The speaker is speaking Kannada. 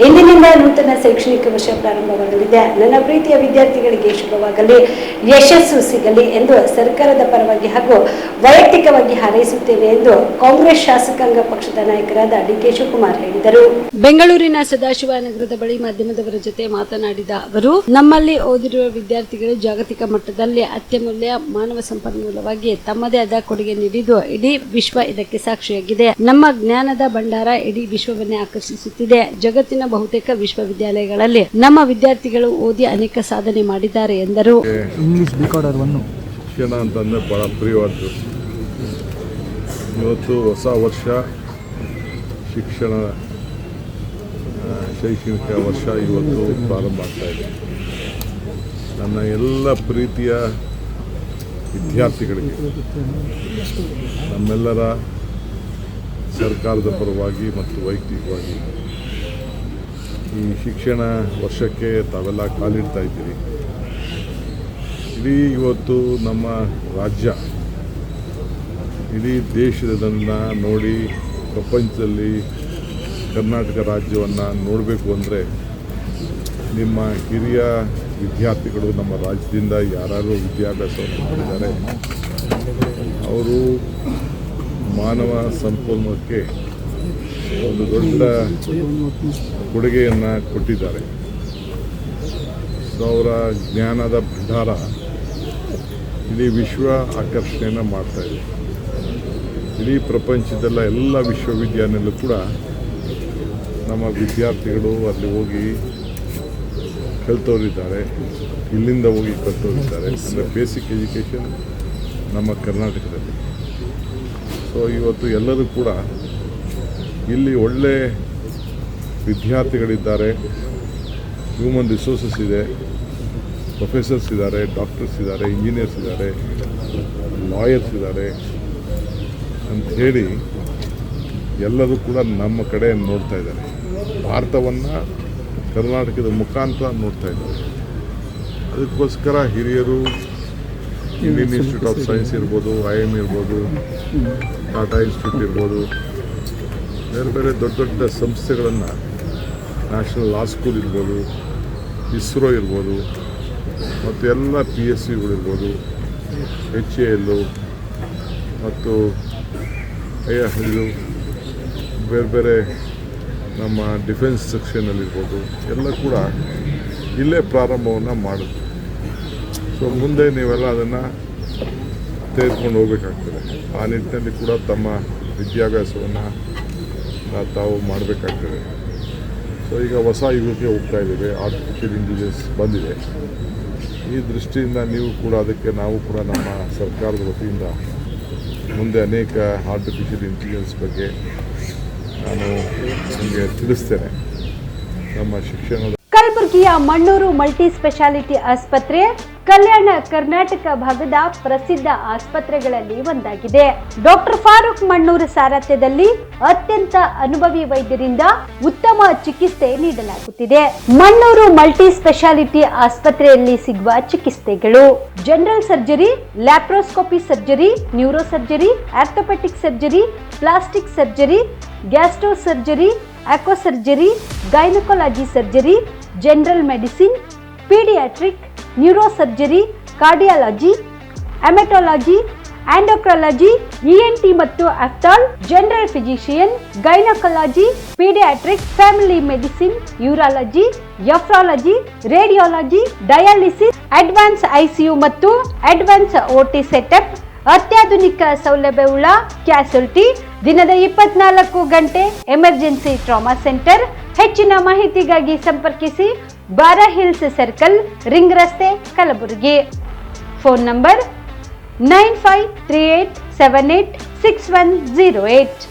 ಇಂದಿನಿಂದ ನೂತನ ಶೈಕ್ಷಣಿಕ ವರ್ಷ ಪ್ರಾರಂಭವಾಗಲಿದೆ. ನನ್ನ ಪ್ರೀತಿಯ ವಿದ್ಯಾರ್ಥಿಗಳಿಗೆ ಶುಭವಾಗಲಿ, ಯಶಸ್ಸು ಸಿಗಲಿ ಎಂದು ಸರ್ಕಾರದ ಪರವಾಗಿ ಹಾಗೂ ವೈಯಕ್ತಿಕವಾಗಿ ಹಾರೈಸುತ್ತೇನೆ ಎಂದು ಕಾಂಗ್ರೆಸ್ ಶಾಸಕಾಂಗ ಪಕ್ಷದ ನಾಯಕರಾದ ಡಿ.ಕೆ. ಶಿವಕುಮಾರ್ ಹೇಳಿದರು. ಬೆಂಗಳೂರಿನ ಸದಾಶಿವನಗರದ ಬಳಿ ಮಾಧ್ಯಮದವರ ಜೊತೆ ಮಾತನಾಡಿದ ಅವರು, ನಮ್ಮಲ್ಲಿ ಓದಿರುವ ವಿದ್ಯಾರ್ಥಿಗಳು ಜಾಗತಿಕ ಮಟ್ಟದಲ್ಲಿ ಅತ್ಯಮೂಲ್ಯ ಮಾನವ ಸಂಪನ್ಮೂಲವಾಗಿ ತಮ್ಮದೇ ಆದ ಕೊಡುಗೆ ನೀಡಿದ್ದು ಇಡೀ ವಿಶ್ವ ಇದಕ್ಕೆ ಸಾಕ್ಷಿಯಾಗಿದೆ. ನಮ್ಮ ಜ್ಞಾನದ ಭಂಡಾರ ಇಡೀ ವಿಶ್ವವನ್ನೇ ಆಕರ್ಷಿಸುತ್ತಿದೆ. ಜಗತ್ತಿನ ಬಹುತೇಕ ವಿಶ್ವವಿದ್ಯಾಲಯಗಳಲ್ಲಿ ನಮ್ಮ ವಿದ್ಯಾರ್ಥಿಗಳು ಓದಿ ಅನೇಕ ಸಾಧನೆ ಮಾಡಿದ್ದಾರೆ ಎಂದರು. ಶಿಕ್ಷಣ ಅಂತಂದರೆ ಬಹಳ ಪ್ರಿಯವಾದ್ದು. ಇವತ್ತು ಹೊಸ ವರ್ಷ ಶಿಕ್ಷಣ ಶೈಕ್ಷಣಿಕ ವರ್ಷ ಇವತ್ತು ಪ್ರಾರಂಭ ಆಗ್ತಾ ಇದೆ. ನನ್ನ ಎಲ್ಲ ಪ್ರೀತಿಯ ವಿದ್ಯಾರ್ಥಿಗಳಿಗೆ ನಮ್ಮೆಲ್ಲರ ಸರ್ಕಾರದ ಪರವಾಗಿ ಮತ್ತು ವೈಯಕ್ತಿಕವಾಗಿ ಈ ಶಿಕ್ಷಣ ವರ್ಷಕ್ಕೆ ತಾವೆಲ್ಲ ಕಾಲಿಡ್ತಾ ಇದ್ದೀರಿ. ಇಡೀ ಇವತ್ತು ನಮ್ಮ ರಾಜ್ಯ ಇಡೀ ದೇಶದನ್ನು ನೋಡಿ ಪ್ರಪಂಚದಲ್ಲಿ ಕರ್ನಾಟಕ ರಾಜ್ಯವನ್ನು ನೋಡಬೇಕು ಅಂದರೆ ನಿಮ್ಮ ಹಿರಿಯ ವಿದ್ಯಾರ್ಥಿಗಳು ನಮ್ಮ ರಾಜ್ಯದಿಂದ ಯಾರು ವಿದ್ಯಾಭ್ಯಾಸವನ್ನು ಮಾಡಿದ್ದಾರೆ ಅವರು ಮಾನವ ಸಂಪನ್ಮೂಲಕ್ಕೆ ಒಂದು ದೊಡ್ಡ ಕೊಡುಗೆಯನ್ನು ಕೊಟ್ಟಿದ್ದಾರೆ. ಅವರ ಜ್ಞಾನದ ಭಂಡಾರ ಇಡೀ ವಿಶ್ವ ಆಕರ್ಷಣೆಯನ್ನು ಮಾಡ್ತಾಯಿದೆ. ಇಡೀ ಪ್ರಪಂಚದಲ್ಲ ಎಲ್ಲ ವಿಶ್ವವಿದ್ಯಾಲಯದಲ್ಲೂ ಕೂಡ ನಮ್ಮ ವಿದ್ಯಾರ್ಥಿಗಳು ಅಲ್ಲಿ ಹೋಗಿ ಕಲ್ತವರಿದ್ದಾರೆ, ಇಲ್ಲಿಂದ ಹೋಗಿ ಕಲ್ತವರಿದ್ದಾರೆ. ಅಂದರೆ ಬೇಸಿಕ್ ಎಜುಕೇಷನ್ ನಮ್ಮ ಕರ್ನಾಟಕದಲ್ಲಿ. ಸೊ ಇವತ್ತು ಎಲ್ಲರೂ ಕೂಡ ಇಲ್ಲಿ ಒಳ್ಳೆ ವಿದ್ಯಾರ್ಥಿಗಳಿದ್ದಾರೆ, ಹ್ಯೂಮನ್ ರಿಸೋರ್ಸಸ್ ಇದೆ, ಪ್ರೊಫೆಸರ್ಸ್ ಇದ್ದಾರೆ, ಡಾಕ್ಟರ್ಸ್ ಇದ್ದಾರೆ, ಇಂಜಿನಿಯರ್ಸ್ ಇದ್ದಾರೆ, ಲಾಯರ್ಸ್ ಇದ್ದಾರೆ ಅಂಥೇಳಿ ಎಲ್ಲರೂ ಕೂಡ ನಮ್ಮ ಕಡೆ ನೋಡ್ತಾ ಇದ್ದಾರೆ. ಭಾರತವನ್ನು ಕರ್ನಾಟಕದ ಮುಖಾಂತರ ನೋಡ್ತಾ ಇದ್ದಾರೆ. ಅದಕ್ಕೋಸ್ಕರ ಹಿರಿಯರು ಇಂಡಿಯನ್ ಇನ್ಸ್ಟಿಟ್ಯೂಟ್ ಆಫ್ ಸೈನ್ಸ್ ಇರ್ಬೋದು, IIM ಇರ್ಬೋದು, ಟಾಟಾ ಇನ್ಸ್ಟಿಟ್ಯೂಟ್ ಇರ್ಬೋದು, ಬೇರೆ ಬೇರೆ ದೊಡ್ಡ ದೊಡ್ಡ ಸಂಸ್ಥೆಗಳನ್ನು, ನ್ಯಾಷನಲ್ ಲಾ ಸ್ಕೂಲ್ ಇರ್ಬೋದು, ಇಸ್ರೋ ಇರ್ಬೋದು, ಮತ್ತು ಎಲ್ಲ PSUಗಳಿರ್ಬೋದು, HAL ಮತ್ತು ಇದು ಬೇರೆ ಬೇರೆ ನಮ್ಮ ಡಿಫೆನ್ಸ್ ಸೆಕ್ಷನಲ್ಲಿರ್ಬೋದು ಎಲ್ಲ ಕೂಡ ಇಲ್ಲೇ ಪ್ರಾರಂಭವನ್ನು ಮಾಡುತ್ತೆ. ಸೊ ಮುಂದೆ ನೀವೆಲ್ಲ ಅದನ್ನು ತೆಗೆದುಕೊಂಡು ಹೋಗಬೇಕಾಗ್ತದೆ. ಆ ನಿಟ್ಟಿನಲ್ಲಿ ಕೂಡ ತಮ್ಮ ವಿದ್ಯಾಭ್ಯಾಸವನ್ನು ತಾವು ಮಾಡಬೇಕಾಗ್ತದೆ. ಸೊ ಈಗ ಹೊಸ ಯುಗಕ್ಕೆ ಹೋಗ್ತಾ ಇದ್ದೇವೆ. ಆರ್ಟಿಫಿಷಿಯಲ್ ಇಂಟೆಲಿಜೆನ್ಸ್ ಬಂದಿದೆ. ಈ ದೃಷ್ಟಿಯಿಂದ ನೀವು ಕೂಡ ಅದಕ್ಕೆ ನಾವು ಕೂಡ ನಮ್ಮ ಸರ್ಕಾರದ ವತಿಯಿಂದ ಮುಂದೆ ಅನೇಕ ಆರ್ಟಿಫಿಷಿಯಲ್ ಇಂಟೆಲಿಜೆನ್ಸ್ ಬಗ್ಗೆ ನಾನು ನಿಮಗೆ ತಿಳಿಸ್ತೇನೆ. ನಮ್ಮ ಶಿಕ್ಷಣದ ಕಲಬುರಗಿಯ ಮಣ್ಣೂರು ಮಲ್ಟಿ ಸ್ಪೆಷಾಲಿಟಿ ಆಸ್ಪತ್ರೆ ಕಲ್ಯಾಣ ಕರ್ನಾಟಕ ಭಾಗದ ಪ್ರಸಿದ್ಧ ಆಸ್ಪತ್ರೆಗಳಲ್ಲಿ ಒಂದಾಗಿದೆ. ಡಾಕ್ಟರ್ ಫಾರೂಕ್ ಮಣ್ಣೂರು ಸಾರಥ್ಯದಲ್ಲಿ ಅತ್ಯಂತ ಅನುಭವಿ ವೈದ್ಯರಿಂದ ಉತ್ತಮ ಚಿಕಿತ್ಸೆ ನೀಡಲಾಗುತ್ತಿದೆ. ಮಣ್ಣೂರು ಮಲ್ಟಿ ಸ್ಪೆಷಾಲಿಟಿ ಆಸ್ಪತ್ರೆಯಲ್ಲಿ ಸಿಗುವ ಚಿಕಿತ್ಸೆಗಳು: general surgery, laparoscopy surgery, neuro surgery, orthopaedic surgery, plastic surgery, gastro surgery, aqua surgery, gynaecology surgery, general medicine, paediatric, neuro surgery, cardiology, haematology, endocrinology, ENT ಮತ್ತು ophthal, general physician, gynaecology, paediatric, family medicine, urology, nephrology, radiology, dialysis, advance ICU ಮತ್ತು ಅಡ್ವಾನ್ಸ್ OT ಸೆಟಪ್, ಅತ್ಯಾಧುನಿಕ ಸೌಲಭ್ಯವುಳ್ಳ ಕ್ಯಾಸುಲಿಟಿ, ದಿನದ 24 ಗಂಟೆ ಎಮರ್ಜೆನ್ಸಿ ಟ್ರಾಮಾ ಸೆಂಟರ್. ಹೆಚ್ಚಿನ ಮಾಹಿತಿಗಾಗಿ ಸಂಪರ್ಕಿಸಿ ಬಾರಾ ಹಿಲ್ಸ್ ಸರ್ಕಲ್, ರಿಂಗ್ ರಸ್ತೆ, ಕಲಬುರಗಿ. Phone number 9538786108.